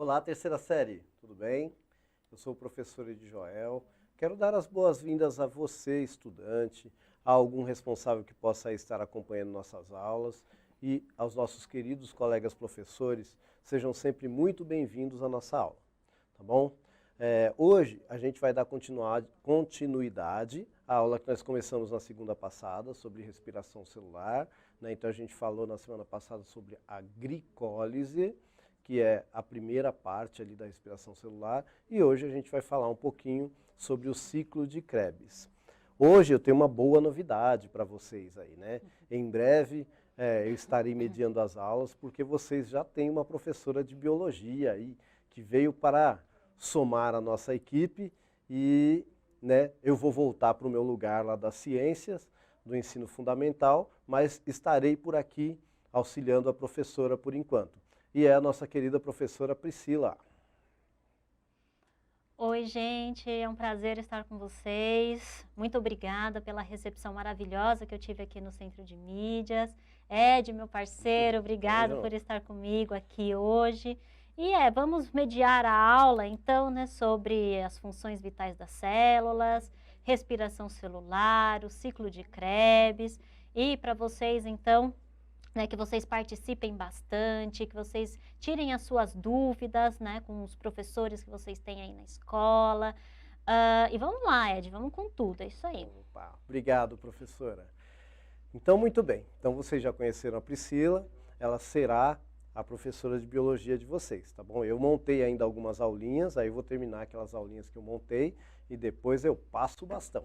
Olá, terceira série, tudo bem? Eu sou o professor Edjoel. Quero dar as boas-vindas a você, estudante, a algum responsável que possa estar acompanhando nossas aulas e aos nossos queridos colegas professores. Sejam sempre muito bem-vindos à nossa aula, tá bom? Hoje a gente vai dar continuidade à aula que nós começamos na segunda passada sobre respiração celular, né? Então a gente falou na semana passada sobre a glicólise, que é a primeira parte ali da respiração celular, e hoje a gente vai falar um pouquinho sobre o ciclo de Krebs. Hoje eu tenho uma boa novidade para vocês aí, né? Em breve eu estarei mediando as aulas, porque vocês já têm uma professora de biologia aí, que veio para somar a nossa equipe e, né, eu vou voltar para o meu lugar lá das ciências, do ensino fundamental, mas estarei por aqui auxiliando a professora por enquanto. E é a nossa querida professora Priscila. Oi, gente, é um prazer estar com vocês. Muito obrigada pela recepção maravilhosa que eu tive aqui no Centro de Mídias. Ed, meu parceiro, obrigado por estar comigo aqui hoje. E vamos mediar a aula, então, né, sobre as funções vitais das células, respiração celular, o ciclo de Krebs. E para vocês, então, né, que vocês participem bastante, que vocês tirem as suas dúvidas, né, com os professores que vocês têm aí na escola. E vamos lá, Ed, vamos com tudo, é isso aí. Opa, obrigado, professora. Então, muito bem. Então, vocês já conheceram a Priscila, ela será a professora de biologia de vocês, tá bom? Eu montei ainda algumas aulinhas, aí eu vou terminar aquelas aulinhas que eu montei e depois eu passo o bastão.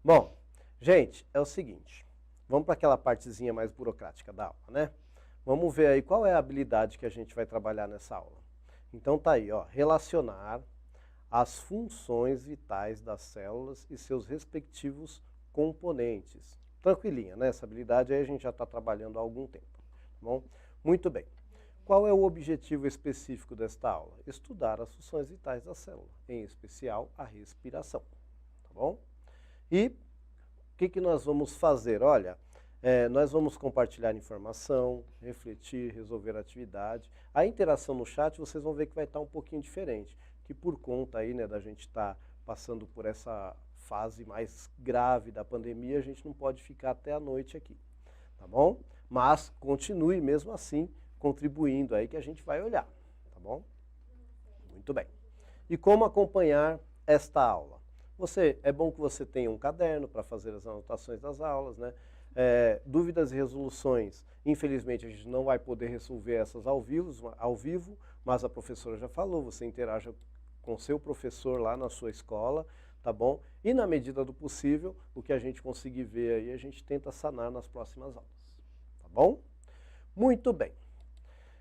Bom, gente, é o seguinte, vamos para aquela partezinha mais burocrática da aula, né? Vamos ver aí qual é a habilidade que a gente vai trabalhar nessa aula. Então tá aí, ó, relacionar as funções vitais das células e seus respectivos componentes. Tranquilinha, né? Essa habilidade aí a gente já está trabalhando há algum tempo, tá bom? Muito bem. Qual é o objetivo específico desta aula? Estudar as funções vitais da célula, em especial a respiração, tá bom? E o que nós vamos fazer? Olha, nós vamos compartilhar informação, refletir, resolver atividade. A interação no chat vocês vão ver que vai estar um pouquinho diferente, que por conta aí, né, da gente estar passando por essa fase mais grave da pandemia, a gente não pode ficar até a noite aqui, tá bom? Mas continue mesmo assim contribuindo aí que a gente vai olhar, tá bom? Muito bem. E como acompanhar esta aula? É bom que você tenha um caderno para fazer as anotações das aulas, né? Dúvidas e resoluções, infelizmente a gente não vai poder resolver essas ao vivo, mas a professora já falou, você interaja com seu professor lá na sua escola, tá bom? E na medida do possível, o que a gente conseguir ver aí, a gente tenta sanar nas próximas aulas, tá bom? Muito bem.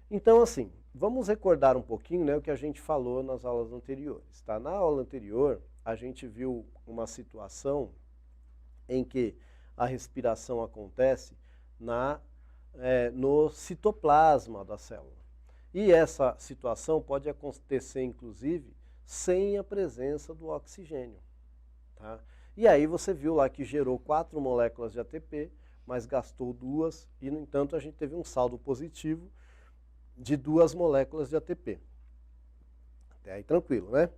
Então, assim, vamos recordar um pouquinho, né, o que a gente falou nas aulas anteriores, tá? Na aula anterior, a gente viu uma situação em que a respiração acontece no citoplasma da célula. E essa situação pode acontecer, inclusive, sem a presença do oxigênio, tá? E aí você viu lá que gerou 4 moléculas de ATP, mas gastou 2, e, no entanto, a gente teve um saldo positivo de 2 moléculas de ATP. Até aí tranquilo, né?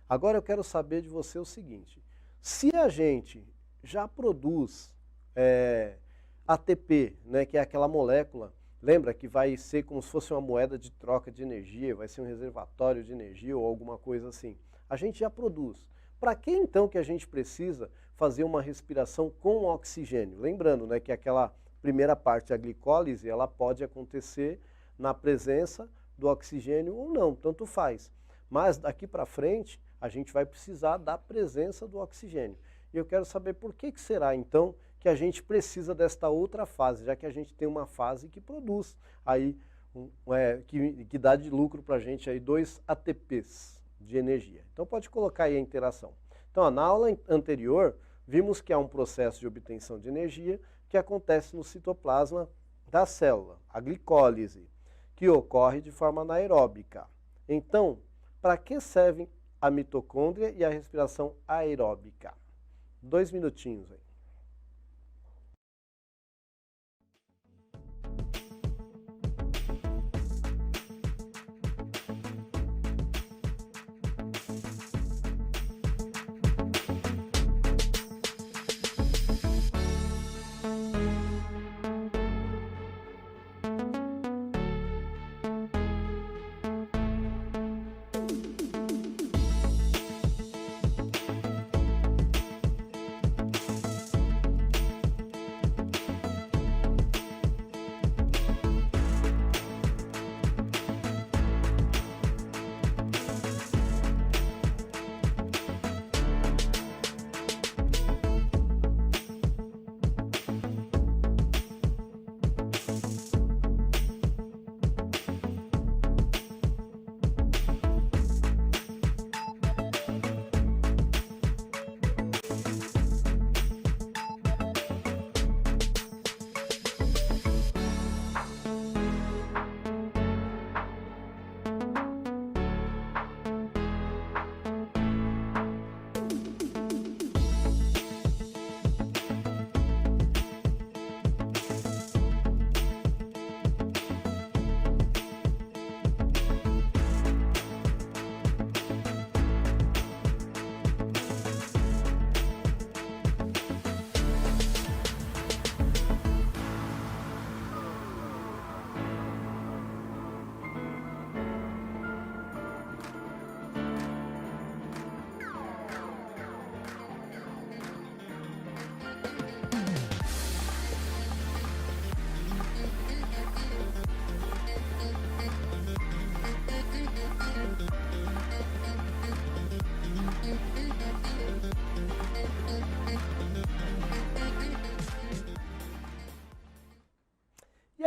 Agora eu quero saber de você o seguinte, se a gente já produz ATP, né, que é aquela molécula, lembra que vai ser como se fosse uma moeda de troca de energia, vai ser um reservatório de energia ou alguma coisa assim. A gente já produz. Para que então que a gente precisa fazer uma respiração com oxigênio? Lembrando, né, que aquela primeira parte, a glicólise, ela pode acontecer na presença do oxigênio ou não, tanto faz. Mas daqui para frente, a gente vai precisar da presença do oxigênio. E eu quero saber por que será, então, que a gente precisa desta outra fase, já que a gente tem uma fase que produz, aí, que dá de lucro para a gente aí 2 ATPs de energia. Então pode colocar aí a interação. Então, na aula anterior, vimos que há um processo de obtenção de energia que acontece no citoplasma da célula, a glicólise, que ocorre de forma anaeróbica. Então, para que servem a mitocôndria e a respiração aeróbica? 2 minutinhos aí.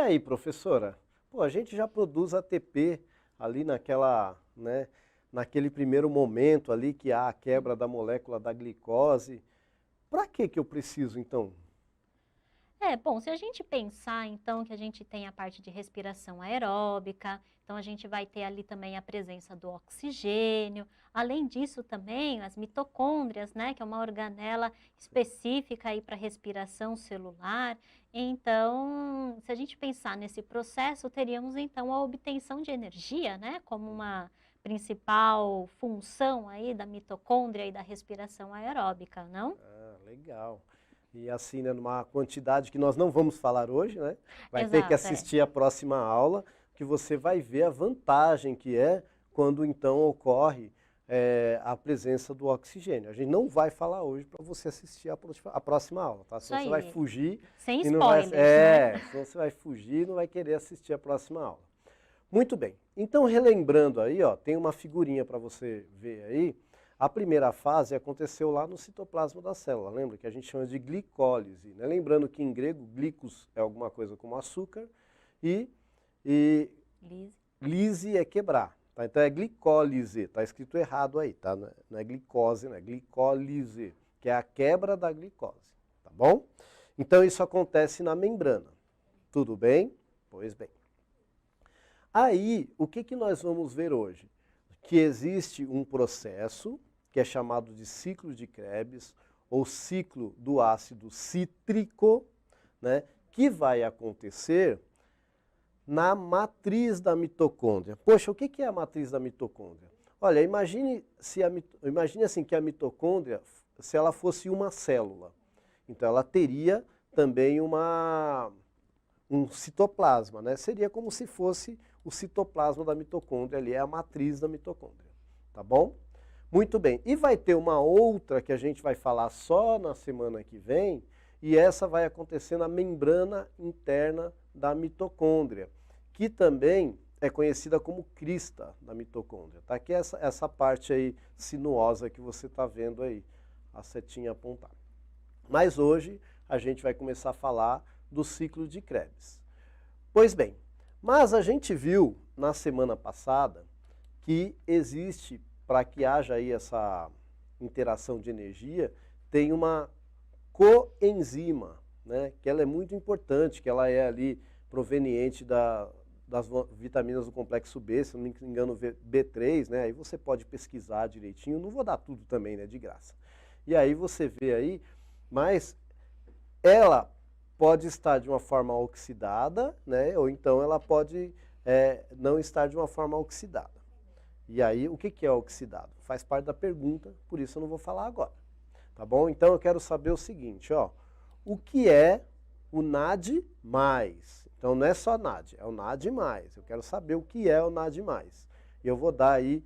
aí, professora? Pô, a gente já produz ATP ali naquele primeiro momento ali que há a quebra da molécula da glicose. Para que eu preciso, então? Bom, se a gente pensar, então, que a gente tem a parte de respiração aeróbica, então a gente vai ter ali também a presença do oxigênio. Além disso também, as mitocôndrias, né, que é uma organela específica aí para respiração celular. Então, se a gente pensar nesse processo, teríamos então a obtenção de energia, né, como uma principal função aí da mitocôndria e da respiração aeróbica, não? Ah, legal. E assim, né, numa quantidade que nós não vamos falar hoje, né? Vai ter que Exato, assistir a próxima aula, que você vai ver a vantagem que é quando então ocorre a presença do oxigênio. A gente não vai falar hoje para você assistir a próxima aula, tá? Senão você vai fugir. Sem e não vai, spoilers, né? senão você vai fugir e não vai querer assistir a próxima aula. Muito bem. Então, relembrando aí, ó, tem uma figurinha para você ver aí. A primeira fase aconteceu lá no citoplasma da célula, lembra que a gente chama de glicólise, né? Lembrando que em grego, glicos é alguma coisa como açúcar e lise é quebrar, tá? Então é glicólise, tá escrito errado aí, tá? Não é glicose, não é glicólise, que é a quebra da glicose, tá bom? Então isso acontece na membrana, tudo bem? Pois bem. Aí, o que nós vamos ver hoje? Que existe um processo que é chamado de ciclo de Krebs, ou ciclo do ácido cítrico, né, que vai acontecer na matriz da mitocôndria. Poxa, o que é a matriz da mitocôndria? Olha, imagine assim que a mitocôndria, se ela fosse uma célula, então ela teria também um citoplasma, né? Seria como se fosse o citoplasma da mitocôndria ali, é a matriz da mitocôndria, tá bom? Muito bem, e vai ter uma outra que a gente vai falar só na semana que vem, e essa vai acontecer na membrana interna da mitocôndria, que também é conhecida como crista da mitocôndria, tá? Que é essa parte aí sinuosa que você está vendo aí, a setinha apontada. Mas hoje a gente vai começar a falar do ciclo de Krebs. Pois bem, mas a gente viu na semana passada que existe, para que haja aí essa interação de energia, tem uma coenzima, né, que ela é muito importante, que ela é ali proveniente das vitaminas do complexo B, se não me engano B3, né, aí você pode pesquisar direitinho, não vou dar tudo também, né, de graça. E aí você vê aí, mas ela pode estar de uma forma oxidada, né, ou então ela pode não estar de uma forma oxidada. E aí, o que é oxidado? Faz parte da pergunta, por isso eu não vou falar agora. Tá bom? Então eu quero saber o seguinte, ó. O que é o NAD+? Então não é só NAD, é o NAD+. Eu quero saber o que é o NAD+. E eu vou dar aí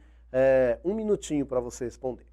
1 minutinho para você responder.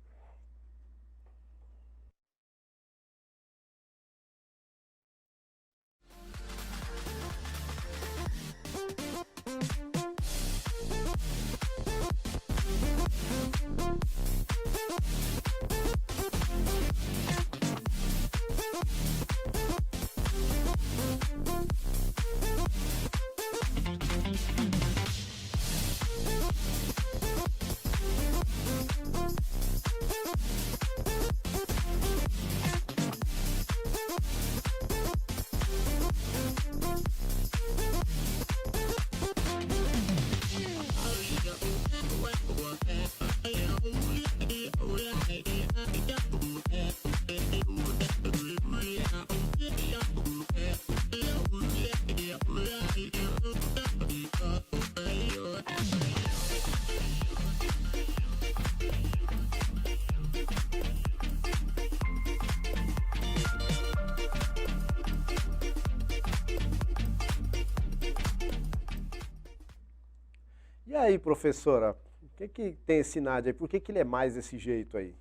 E aí, professora, o que tem esse NAD aí? Por que ele é mais desse jeito aí?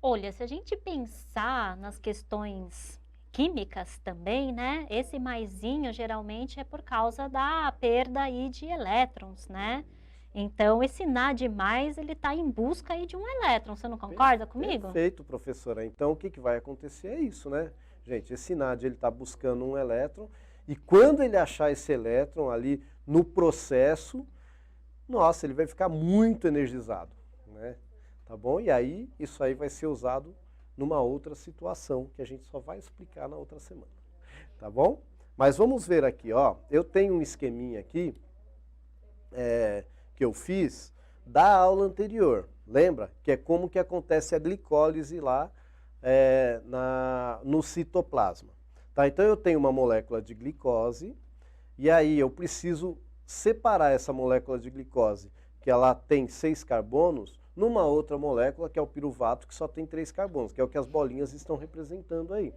Olha, se a gente pensar nas questões químicas também, né? Esse maisinho geralmente é por causa da perda aí de elétrons, né? Então, esse NAD+, ele está em busca aí de um elétron, você não concorda comigo? Perfeito, professora. Então, o que vai acontecer é isso, né? Gente, esse NAD, ele está buscando um elétron E quando ele achar esse elétron ali no processo, nossa, ele vai ficar muito energizado, né? Tá bom? E aí, isso aí vai ser usado numa outra situação, que a gente só vai explicar na outra semana. Tá bom? Mas vamos ver aqui, ó. Eu tenho um esqueminha aqui, que eu fiz da aula anterior. Lembra? Que é como que acontece a glicólise lá no citoplasma. Tá? Então eu tenho uma molécula de glicose, e aí eu preciso separar essa molécula de glicose, que ela tem 6 carbonos, numa outra molécula, que é o piruvato, que só tem 3 carbonos, que é o que as bolinhas estão representando aí.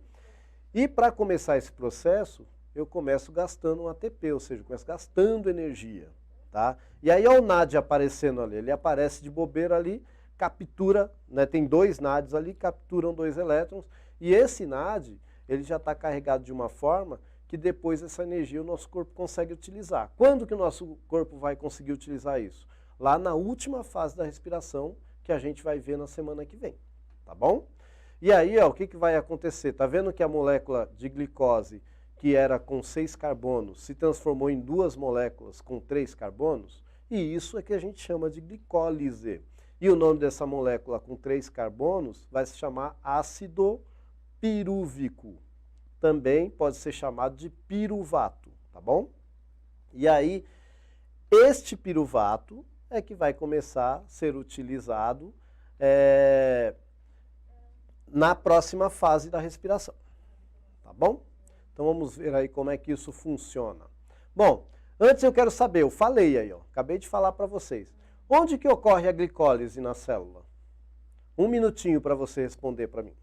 E para começar esse processo, eu começo gastando um ATP, ou seja, eu começo gastando energia. Tá? E aí olha o NAD aparecendo ali, ele aparece de bobeira ali, captura, né, tem 2 NADs ali, capturam 2 elétrons, e esse NAD, ele já está carregado de uma forma que depois essa energia o nosso corpo consegue utilizar. Quando que o nosso corpo vai conseguir utilizar isso? Lá na última fase da respiração, que a gente vai ver na semana que vem, tá bom? E aí, ó, o que vai acontecer? Tá vendo que a molécula de glicose, que era com 6 carbonos, se transformou em 2 moléculas com 3 carbonos? E isso é que a gente chama de glicólise. E o nome dessa molécula com 3 carbonos vai se chamar ácido pirúvico. Também pode ser chamado de piruvato, tá bom? E aí, este piruvato é que vai começar a ser utilizado na próxima fase da respiração, tá bom? Então vamos ver aí como é que isso funciona. Bom, antes eu quero saber, eu falei aí, ó, acabei de falar para vocês, onde que ocorre a glicólise na célula? Um minutinho para você responder para mim.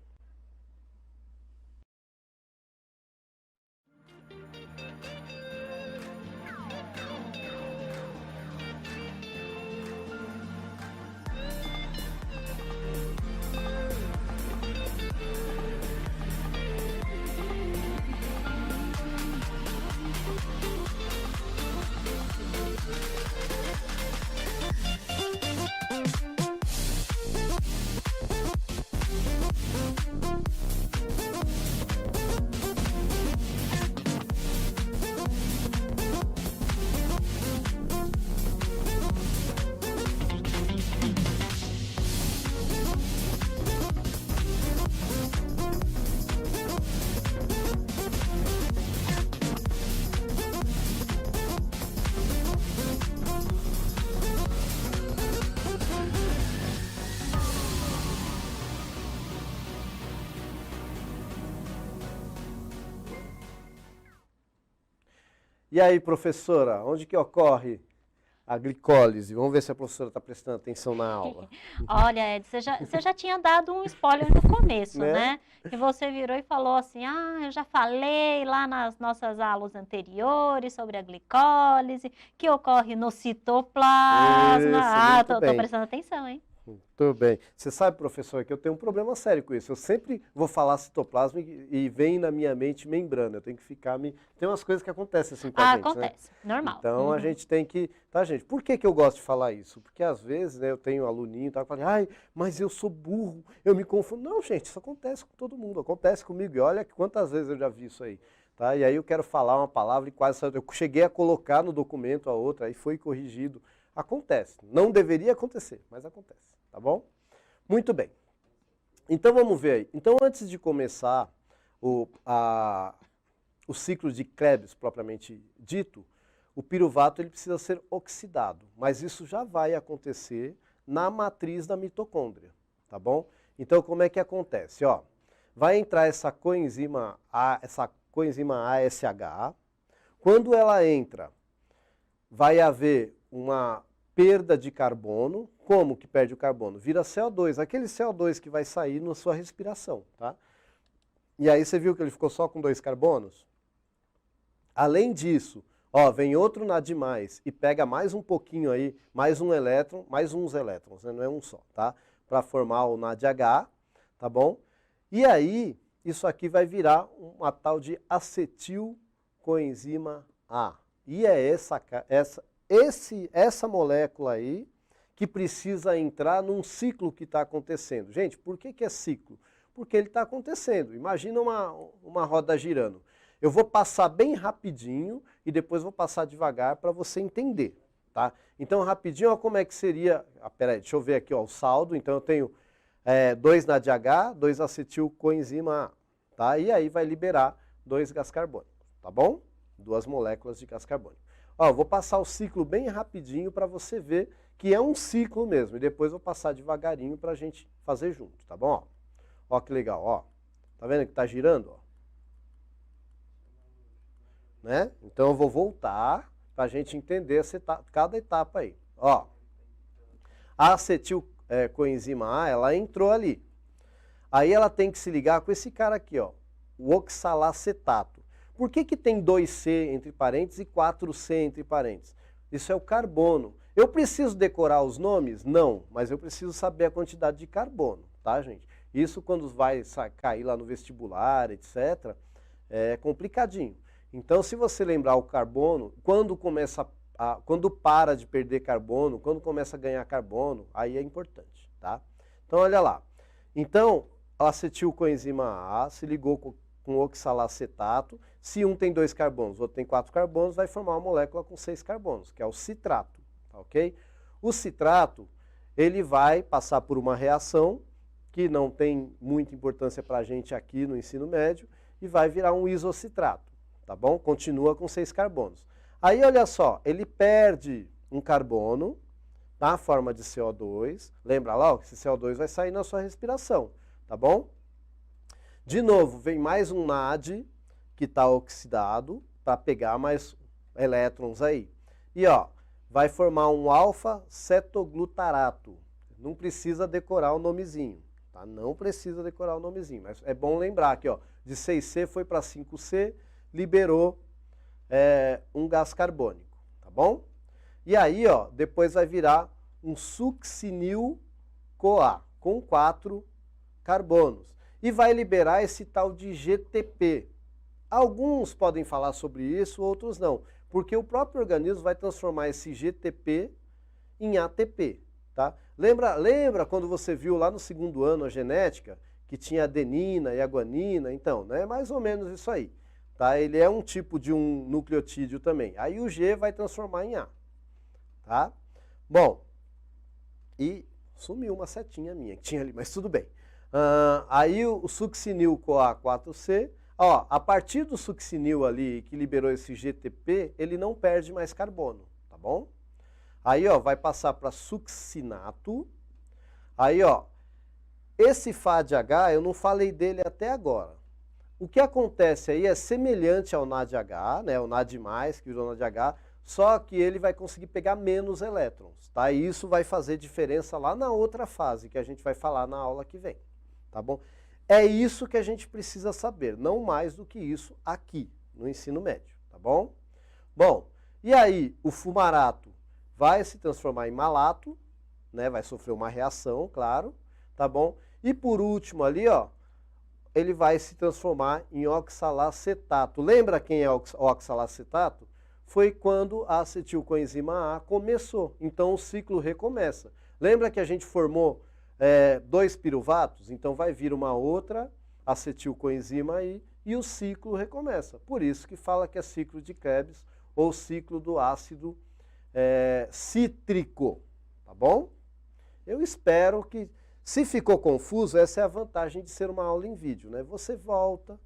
E aí, professora, onde que ocorre a glicólise? Vamos ver se a professora está prestando atenção na aula. Olha, Ed, você já tinha dado um spoiler no começo, né? Que você virou e falou assim, eu já falei lá nas nossas aulas anteriores sobre a glicólise, que ocorre no citoplasma. Tô prestando atenção, hein? Muito bem. Você sabe, professor, que eu tenho um problema sério com isso. Eu sempre vou falar citoplasma e vem na minha mente membrana. Eu tenho que ficar Tem umas coisas que acontecem assim com a gente, acontece, né? Normal. Então a gente tem que... Tá, gente? Por que eu gosto de falar isso? Porque às vezes, né, eu tenho um aluninho e tal, que fala, mas eu sou burro, eu me confundo. Não, gente, isso acontece com todo mundo, acontece comigo. E olha quantas vezes eu já vi isso aí. Tá? E aí eu quero falar uma palavra e quase... Eu cheguei a colocar no documento a outra, aí foi corrigido. Acontece. Não deveria acontecer, mas acontece. Tá bom? Muito bem. Então vamos ver aí. Então antes de começar o ciclo de Krebs propriamente dito, o piruvato ele precisa ser oxidado. Mas isso já vai acontecer na matriz da mitocôndria. Tá bom? Então como é que acontece? Ó, vai entrar essa coenzima ASH. Quando ela entra, vai haver uma perda de carbono. Como que perde o carbono? Vira CO2, aquele CO2 que vai sair na sua respiração, tá? E aí você viu que ele ficou só com 2 carbonos? Além disso, ó, vem outro NAD+, e pega mais um pouquinho aí, mais um elétron, mais uns elétrons, né? Não é um só, tá? Para formar o NADH, tá bom? E aí, isso aqui vai virar uma tal de acetilcoenzima A. E é essa molécula aí que precisa entrar num ciclo que está acontecendo. Gente, por que é ciclo? Porque ele está acontecendo. Imagina uma roda girando. Eu vou passar bem rapidinho e depois vou passar devagar para você entender, tá? Então, rapidinho, ó, como é que seria... peraí, deixa eu ver aqui, ó, o saldo. Então, eu tenho 2 NADH, 2 acetilcoenzima A, tá? E aí vai liberar 2 gás carbônico, tá bom? 2 moléculas de gás carbônico. Ó, eu vou passar o ciclo bem rapidinho para você ver que é um ciclo mesmo. E depois vou passar devagarinho para a gente fazer junto, tá bom? Ó, que legal, ó. Tá vendo que tá girando, ó? Né? Então eu vou voltar para a gente entender cada etapa aí. Ó, a acetilcoenzima A, ela entrou ali. Aí ela tem que se ligar com esse cara aqui, ó, o oxalacetato. Por que tem 2C entre parênteses e 4C entre parênteses? Isso é o carbono. Eu preciso decorar os nomes? Não, mas eu preciso saber a quantidade de carbono, tá, gente? Isso quando vai cair lá no vestibular, etc., é complicadinho. Então, se você lembrar o carbono, quando para de perder carbono, quando começa a ganhar carbono, aí é importante, tá? Então, olha lá. Então, a acetilcoenzima A se ligou com oxalacetato. Se um tem 2 carbonos, o outro tem 4 carbonos, vai formar uma molécula com 6 carbonos, que é o citrato, tá, ok? O citrato, ele vai passar por uma reação que não tem muita importância para a gente aqui no ensino médio e vai virar um isocitrato. Tá bom? Continua com 6 carbonos. Aí, olha só, ele perde um carbono na forma de CO2. Lembra lá, ó, que esse CO2 vai sair na sua respiração, tá bom? De novo, vem mais um NAD que está oxidado para pegar mais elétrons aí. E, ó, vai formar um alfa-cetoglutarato. Não precisa decorar o nomezinho, tá? Não precisa decorar o nomezinho, mas é bom lembrar que, ó, de 6C foi para 5C, liberou um gás carbônico, tá bom? E aí, ó, depois vai virar um succinil-CoA, com 4 carbonos. E vai liberar esse tal de GTP. Alguns podem falar sobre isso, outros não. Porque o próprio organismo vai transformar esse GTP em ATP, tá? Lembra quando você viu lá no 2º ano a genética, que tinha adenina e a guanina? Então, né, é mais ou menos isso aí. Tá? Ele é um tipo de um nucleotídeo também. Aí o G vai transformar em A. Tá? Bom, e sumiu uma setinha minha que tinha ali, mas tudo bem. Aí o succinil-CoA 4C, ó, a partir do succinil ali que liberou esse GTP, ele não perde mais carbono, tá bom? Aí, ó, vai passar para succinato. Aí, ó, esse FADH, eu não falei dele até agora. O que acontece aí é semelhante ao NADH, né, o NAD+, que virou NADH, só que ele vai conseguir pegar menos elétrons, tá? E isso vai fazer diferença lá na outra fase, que a gente vai falar na aula que vem, tá bom? É isso que a gente precisa saber, não mais do que isso aqui, no ensino médio, tá bom? Bom, e aí o fumarato vai se transformar em malato, né, vai sofrer uma reação, claro, tá bom? E por último ali, ó, ele vai se transformar em oxalacetato. Lembra quem é o oxalacetato? Foi quando a acetilcoenzima A começou. Então o ciclo recomeça. Lembra que a gente formou 2 piruvatos? Então vai vir uma outra acetilcoenzima aí e o ciclo recomeça. Por isso que fala que é ciclo de Krebs ou ciclo do ácido cítrico. Tá bom? Eu espero que... Se ficou confuso, essa é a vantagem de ser uma aula em vídeo, né? Você volta,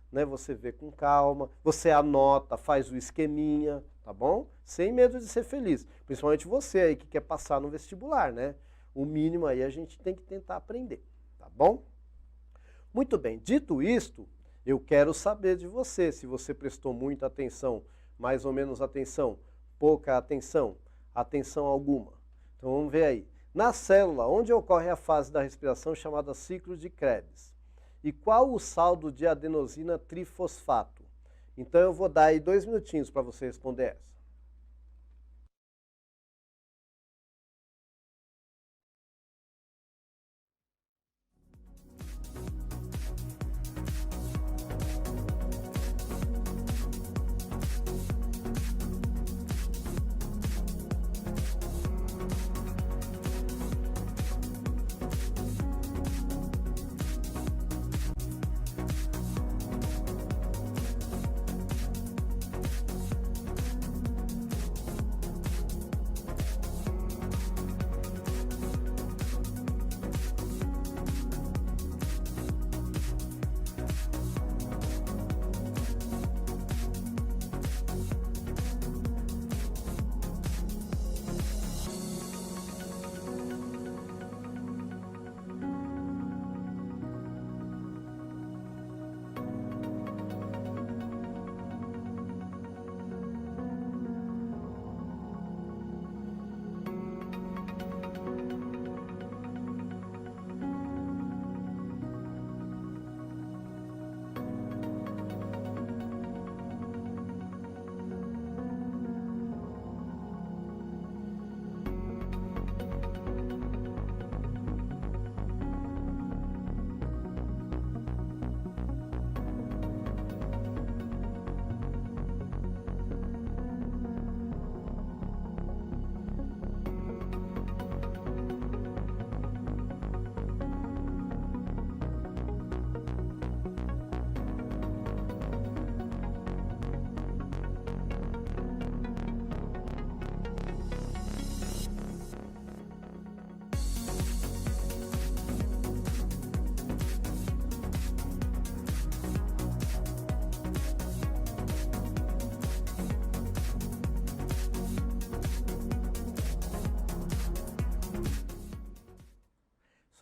né? Você vê com calma, você anota, faz o esqueminha, tá bom? Sem medo de ser feliz. Principalmente você aí que quer passar no vestibular, né? O mínimo aí a gente tem que tentar aprender, tá bom? Muito bem, dito isto, eu quero saber de você, se você prestou muita atenção, mais ou menos atenção, pouca atenção, atenção alguma. Então vamos ver aí. Na célula, onde ocorre a fase da respiração chamada ciclo de Krebs? E qual o saldo de adenosina trifosfato? Então eu vou dar aí 2 minutinhos para você responder essa.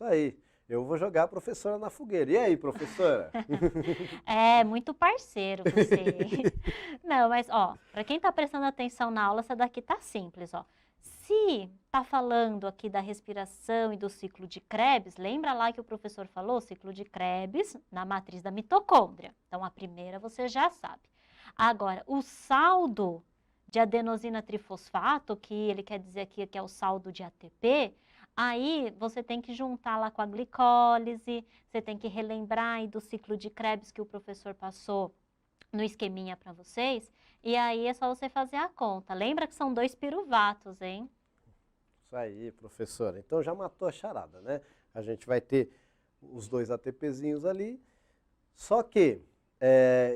Isso aí. Eu vou jogar a professora na fogueira. E aí, professora? É, muito parceiro você. Não, mas ó, para quem está prestando atenção na aula, essa daqui tá simples, ó. Se tá falando aqui da respiração e do ciclo de Krebs, lembra lá que o professor falou, ciclo de Krebs na matriz da mitocôndria. Então, a primeira você já sabe. Agora, o saldo de adenosina trifosfato, que ele quer dizer aqui que é o saldo de ATP, aí você tem que juntar lá com a glicólise, você tem que relembrar aí do ciclo de Krebs que o professor passou no esqueminha para vocês, e aí é só você fazer a conta. Lembra que são 2 piruvatos, hein? Isso aí, professora. Então já matou a charada, né? A gente vai ter os 2 ATPzinhos ali, só que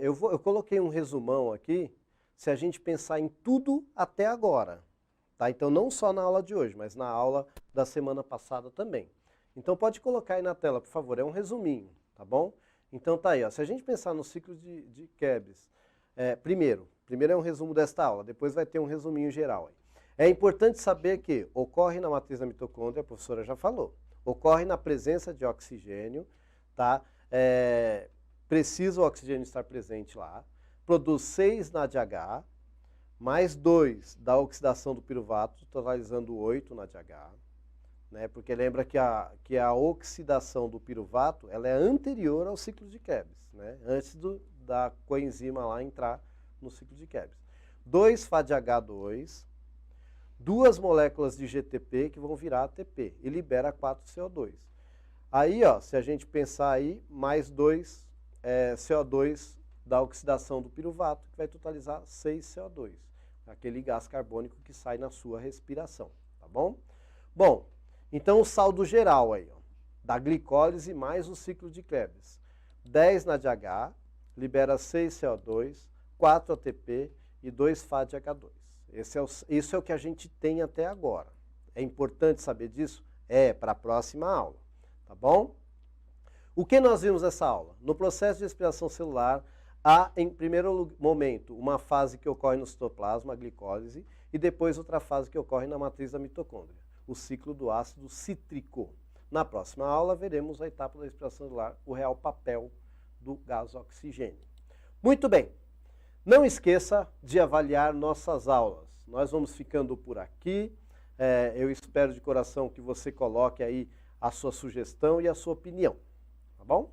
eu coloquei um resumão aqui, se a gente pensar em tudo até agora. Tá? Então, não só na aula de hoje, mas na aula da semana passada também. Então, pode colocar aí na tela, por favor, é um resuminho, tá bom? Então, tá aí, ó. Se a gente pensar no ciclo de Krebs, primeiro é um resumo desta aula, depois vai ter um resuminho geral aí. É importante saber que ocorre na matriz da mitocôndria, a professora já falou, ocorre na presença de oxigênio, tá? Precisa o oxigênio estar presente lá, produz 6 NADH, mais 2 da oxidação do piruvato, totalizando 8 NADH, né? Porque lembra que a oxidação do piruvato ela é anterior ao ciclo de Krebs, né? Antes da coenzima lá entrar no ciclo de Krebs. 2 FADH2, 2 moléculas de GTP que vão virar ATP e libera 4 CO2. Aí, ó, se a gente pensar aí, mais 2 CO2 da oxidação do piruvato, que vai totalizar 6 CO2, aquele gás carbônico que sai na sua respiração, tá bom? Bom, então o saldo geral aí, ó, da glicólise mais o ciclo de Krebs. 10 NADH, libera 6 CO2, 4 ATP e 2 FADH2. Isso é o que a gente tem até agora. É importante saber disso? Para a próxima aula, tá bom? O que nós vimos nessa aula? No processo de respiração celular, há, em primeiro momento, uma fase que ocorre no citoplasma, a glicólise, e depois outra fase que ocorre na matriz da mitocôndria, o ciclo do ácido cítrico. Na próxima aula, veremos a etapa da respiração celular, o real papel do gás oxigênio. Muito bem, não esqueça de avaliar nossas aulas. Nós vamos ficando por aqui. Eu espero de coração que você coloque aí a sua sugestão e a sua opinião, tá bom?